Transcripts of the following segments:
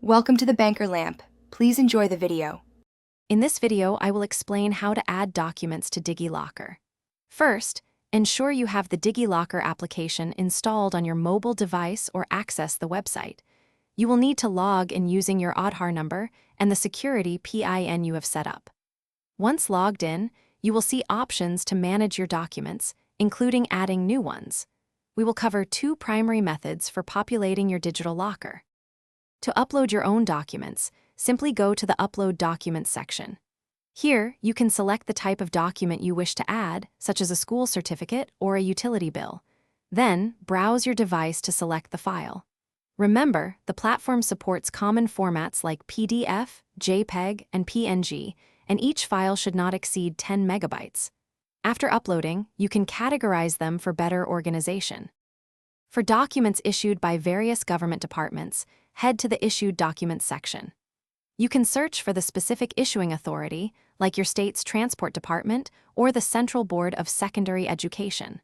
Welcome to the Banker Lamp. Please enjoy the video. In this video, I will explain how to add documents to Digilocker. First, ensure you have the Digilocker application installed on your mobile device or access the website. You will need to log in using your Aadhaar number and the security PIN you have set up. Once logged in, you will see options to manage your documents, including adding new ones. We will cover two primary methods for populating your digital locker. To upload your own documents, simply go to the Upload Documents section. Here, you can select the type of document you wish to add, such as a school certificate or a utility bill. Then, browse your device to select the file. Remember, the platform supports common formats like PDF, JPEG, and PNG, and each file should not exceed 10 megabytes. After uploading, you can categorize them for better organization. For documents issued by various government departments, head to the Issued Documents section. You can search for the specific issuing authority, like your state's transport department or the Central Board of Secondary Education.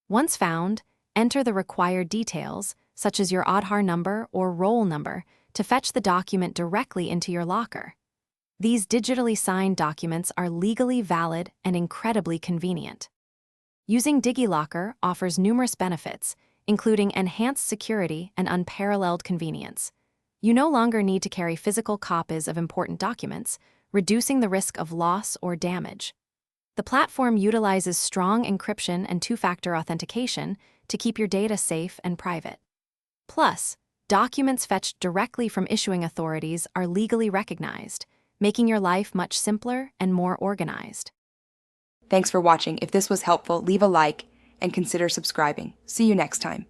Once found, enter the required details, such as your Aadhaar number or roll number, to fetch the document directly into your locker. These digitally signed documents are legally valid and incredibly convenient. Using Digilocker offers numerous benefits, including enhanced security and unparalleled convenience. You no longer need to carry physical copies of important documents, reducing the risk of loss or damage. The platform utilizes strong encryption and two-factor authentication to keep your data safe and private. Plus, documents fetched directly from issuing authorities are legally recognized, making your life much simpler and more organized. Thanks for watching. If this was helpful, leave a like and consider subscribing. See you next time.